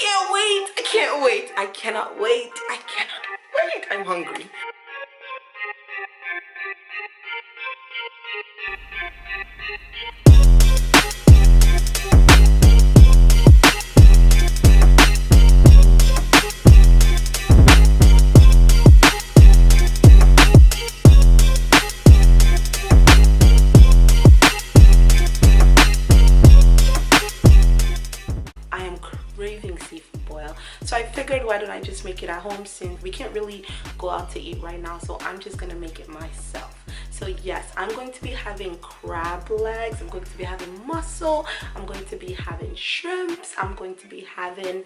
can't wait. I can't wait. I cannot wait. I cannot wait. I'm hungry. So I figured, why don't I just make it at home, since we can't really go out to eat right now. So I'm just gonna make it myself. So yes, I'm going to be having crab legs, I'm going to be having mussel, I'm going to be having shrimps, I'm going to be having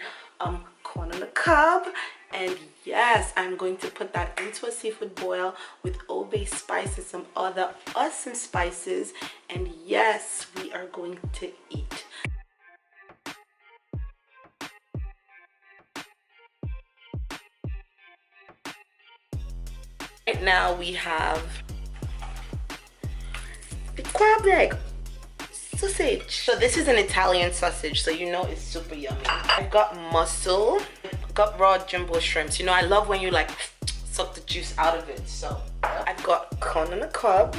corn on the cob, and yes, I'm going to put that into a seafood boil with Old Bay spice and some other awesome spices, and yes, we are going to eat. Right now we have the crab leg sausage. So this is an Italian sausage, so you know it's super yummy. I've got mussel, got raw jumbo shrimps. You know I love when you like suck the juice out of it. So I've got corn on the cob,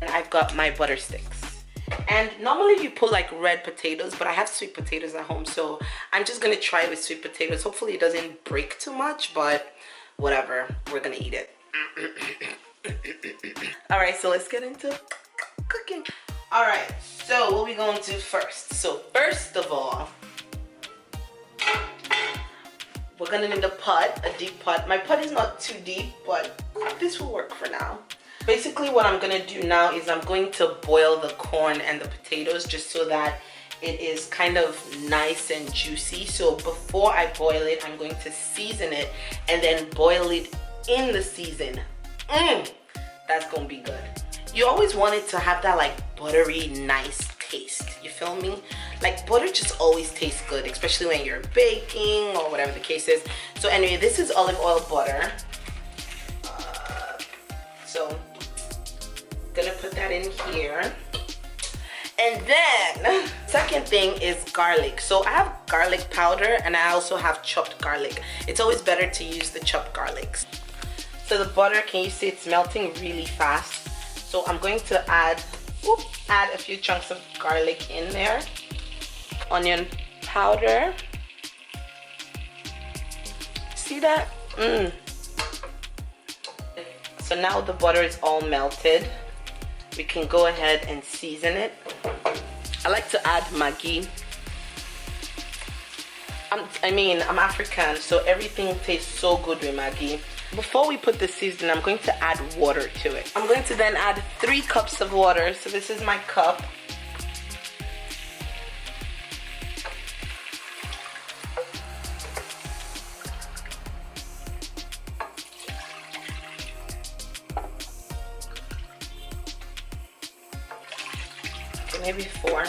and I've got my butter sticks. And normally you put like red potatoes, but I have sweet potatoes at home, so I'm just gonna try it with sweet potatoes. Hopefully it doesn't break too much, but whatever, we're gonna eat it. All right, so let's get into cooking. All right, so what are we going to do first? So first of all, we're gonna need a pot, a deep pot. My pot is not too deep, but this will work for now. Basically what I'm gonna do now is I'm going to boil the corn and the potatoes just so that it is kind of nice and juicy. So before I boil it, I'm going to season it and then boil it in the season. That's gonna be good. You always want it to have that like buttery nice taste, you feel me? Like butter just always tastes good, especially when you're baking or whatever the case is. So anyway, this is olive oil butter. So gonna put that in here. And then second thing is garlic. So I have garlic powder and I also have chopped garlic. It's always better to use the chopped garlics. So the butter, can you see it's melting really fast? So I'm going to add a few chunks of garlic in there. Onion powder. See that? So now the butter is all melted. We can go ahead and season it. I like to add Maggi. I'm African, so everything tastes so good with Maggi. Before we put the seasoning, I'm going to add water to it. I'm going to then add 3 cups of water. So this is my cup. Maybe 4,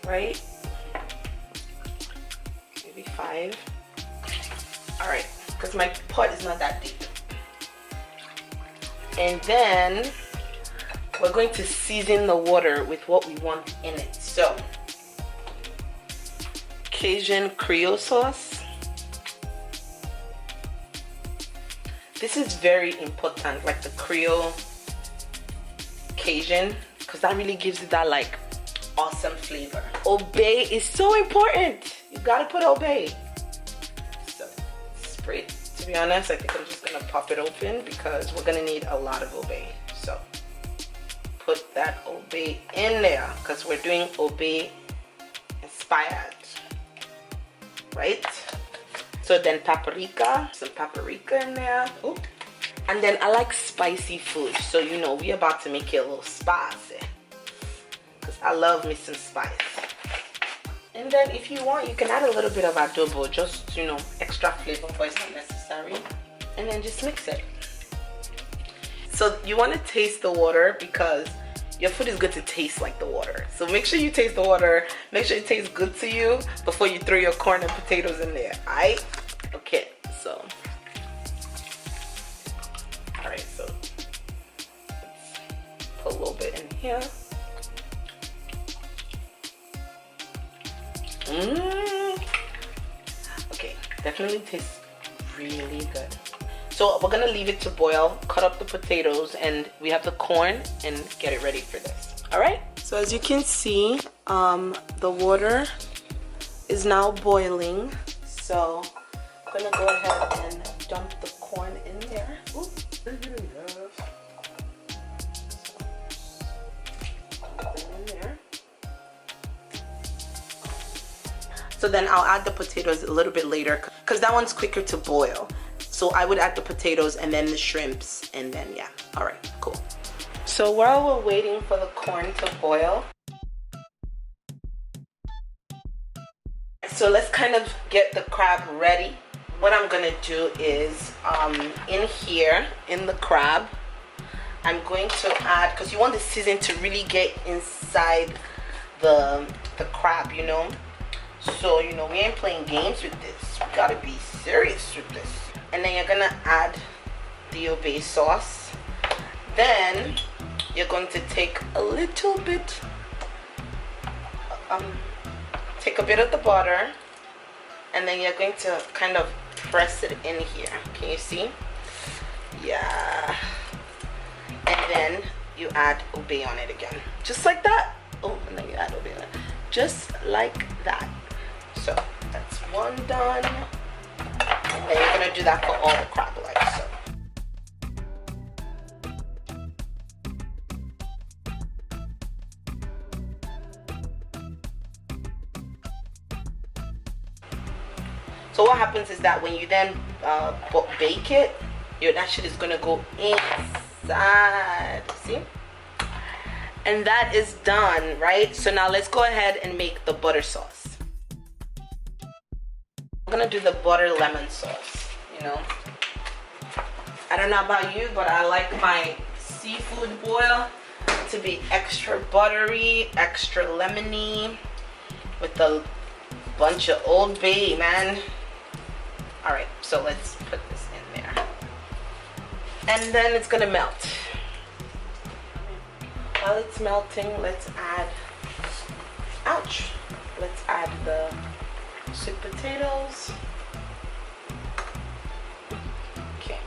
right? Maybe 5. All right, because my pot is not that deep. And then we're going to season the water with what we want in it. So Cajun Creole sauce. This is very important, like the Creole Cajun, because that really gives it that like awesome flavor. Old Bay is so important. You gotta put Old Bay. So spray. To be honest, I think I'm just gonna pop it open because we're gonna need a lot of Old Bay. So put that Old Bay in there because we're doing Old Bay inspired, right? So then paprika, some paprika in there. Ooh. And then I like spicy food, so you know we're about to make it a little spicy because I love me some spice. And then if you want, you can add a little bit of adobo, just, you know, extra flavor, but it's not necessary. And then just mix it. So you want to taste the water because your food is good to taste like the water. So make sure you taste the water, make sure it tastes good to you before you throw your corn and potatoes in there, alright? Okay, so alright, so let's put a little bit in here. Okay, definitely tastes really good. So we're gonna leave it to boil, cut up the potatoes, and we have the corn, and get it ready for this. All right? So as you can see, the water is now boiling. So I'm gonna go ahead and dump the corn in there. Ooh. So then I'll add the potatoes a little bit later because that one's quicker to boil. So I would add the potatoes and then the shrimps, and then yeah. All right, cool. So while we're waiting for the corn to boil, so let's kind of get the crab ready. What I'm gonna do is in here, in the crab, I'm going to add, because you want the seasoning to really get inside the crab, you know. So, you know, we ain't playing games with this. We gotta be serious with this. And then you're gonna add the obey sauce. Then you're going to take a little bit, take a bit of the butter, and then you're going to kind of press it in here. Can you see? Yeah. And then you add obey on it again. Just like that. Oh, and then you add obey on it. Just like that. So that's one done, and then you're gonna do that for all the crab, like so. So what happens is that when you then bake it, that shit is gonna go inside. See? And that is done, right? So now let's go ahead and make the butter sauce. I'm gonna do the butter lemon sauce, you know. I don't know about you, but I like my seafood boil to be extra buttery, extra lemony, with a bunch of Old Bay, man. All right, so let's put this in there. And then it's gonna melt. While it's melting, let's add, ouch, let's add the sweet potatoes. Okay.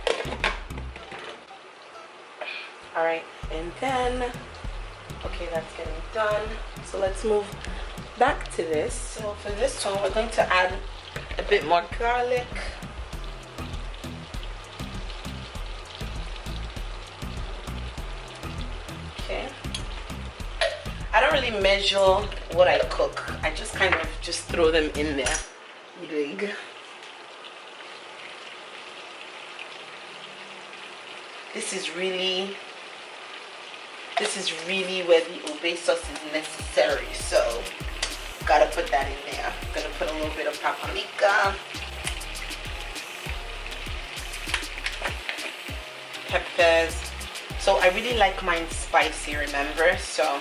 All right, and then, okay, that's getting done. So let's move back to this. So for this one, we're going to add a bit more garlic. Okay. I don't really measure what I cook. I just kind of just throw them in there. Big. This is really where the obey sauce is necessary. So gotta put that in there. I'm gonna put a little bit of paprika, peppers. So I really like mine spicy, remember? So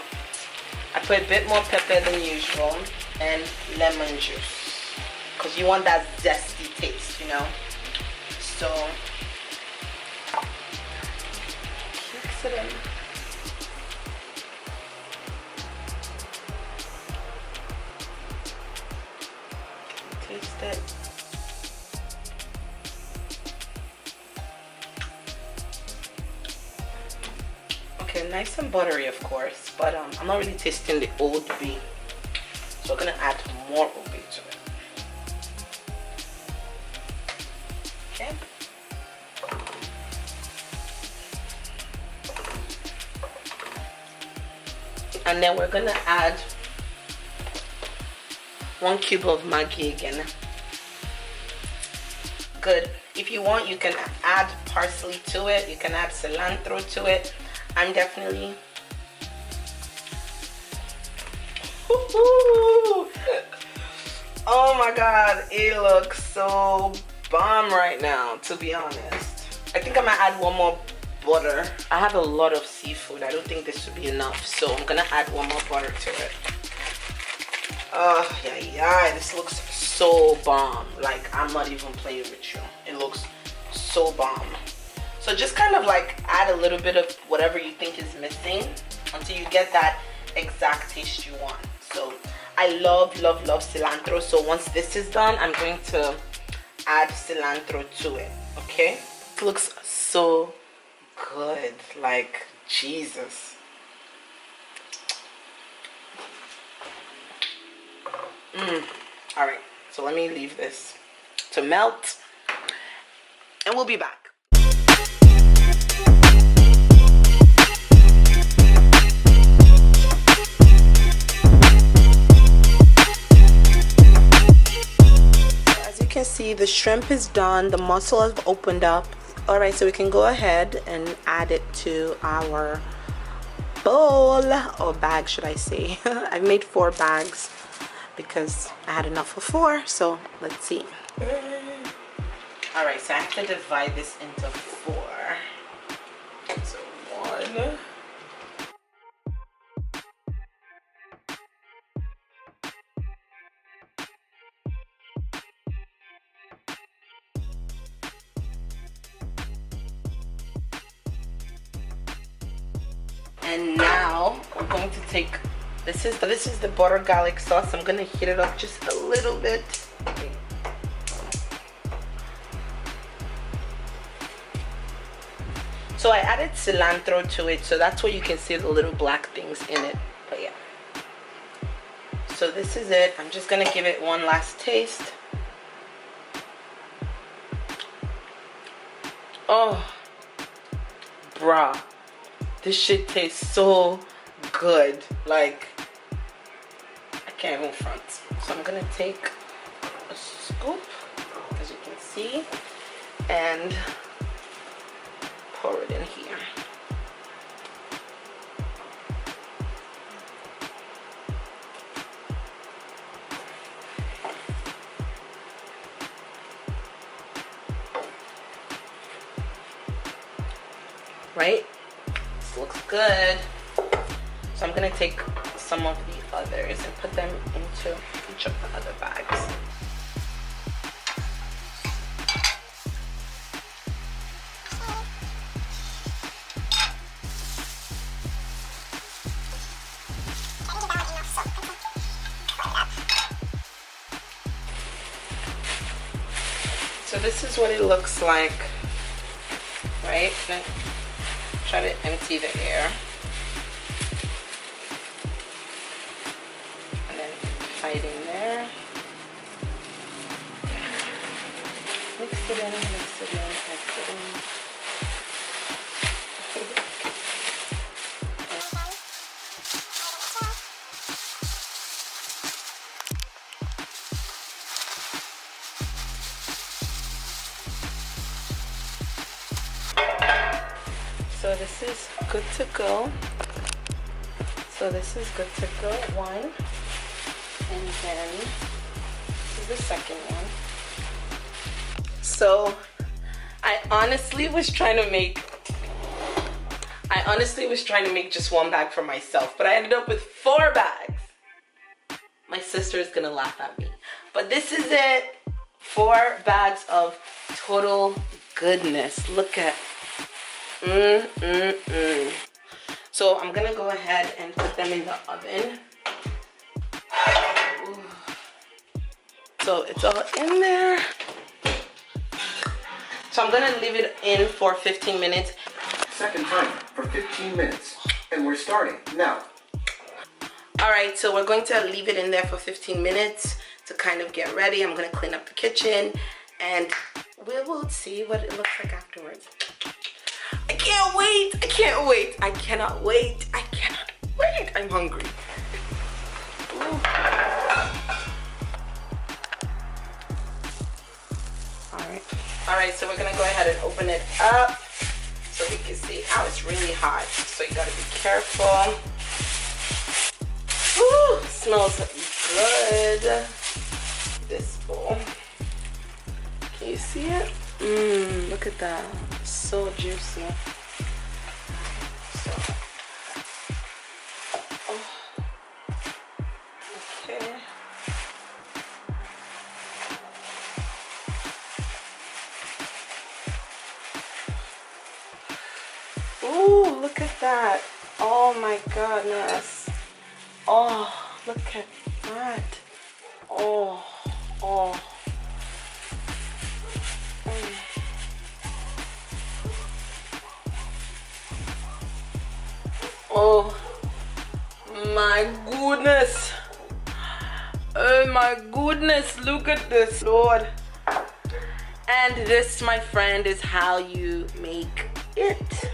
I put a bit more pepper than usual, and lemon juice, because you want that zesty taste, you know. So mix it in. Taste it. Okay, nice and buttery, of course, but I'm not really tasting the Old Bay, so I'm gonna add more Old Bay to it. Okay. And then we're gonna add 1 cube of Maggi again. Good. If you want, you can add parsley to it. You can add cilantro to it. I'm definitely oh my god, it looks so bomb right now, to be honest. I think I'm gonna add one more butter. I have a lot of seafood. I don't think this would be enough, so I'm gonna add one more butter to it. Yeah, this looks so bomb. Like, I'm not even playing with you. It looks so bomb. So just kind of like add a little bit of whatever you think is missing until you get that exact taste you want. So I I love cilantro. So once this is done, I'm going to add cilantro to it. Okay, it looks so good, like Jesus. All right, so let me leave this to melt and we'll be back. As you can see, the shrimp is done, the mussel has opened up. All right, so we can go ahead and add it to our bowl, or bag should I say. I've made 4 bags because I had enough for 4, so let's see. All right, so I have to divide this into 4. So 1. And now we're going to take, this is the butter garlic sauce. I'm gonna heat it up just a little bit. So I added cilantro to it, so that's why you can see the little black things in it. But yeah. So this is it. I'm just gonna give it one last taste. Oh, bruh. This shit tastes so good. Like, I can't even front. So I'm gonna take a scoop, as you can see, and pour it in here. Right? This looks good. So I'm gonna take some of the others and put them into each of the other bags. So this is what it looks like, right? Try to empty the air. And then tie it in there. Mix it in, mix it in, mix it in. So this is good to go. So this is good to go. 1. And then this is the second one. So I honestly was trying to make just 1 bag for myself, but I ended up with 4 bags. My sister is gonna laugh at me. But this is it. 4 bags of total goodness. Look at So I'm gonna go ahead and put them in the oven. Ooh. So it's all in there. So I'm gonna leave it in for 15 minutes. Second time for 15 minutes. And we're starting now. Alright, so we're going to leave it in there for 15 minutes to kind of get ready. I'm gonna clean up the kitchen and we will see what it looks like afterwards. I can't wait! I can't wait! I cannot wait! I cannot wait! I'm hungry. Alright, so we're gonna go ahead and open it up so we can see. Oh, it's really hot, so you gotta be careful. Woo! Smells good. This bowl. Can you see it? Look at that. It's so juicy. Okay. Ooh, look at that. Oh my goodness. Oh, look at that? Oh, oh. Oh my goodness. Oh my goodness, look at this, Lord. And this, my friend, is how you make it.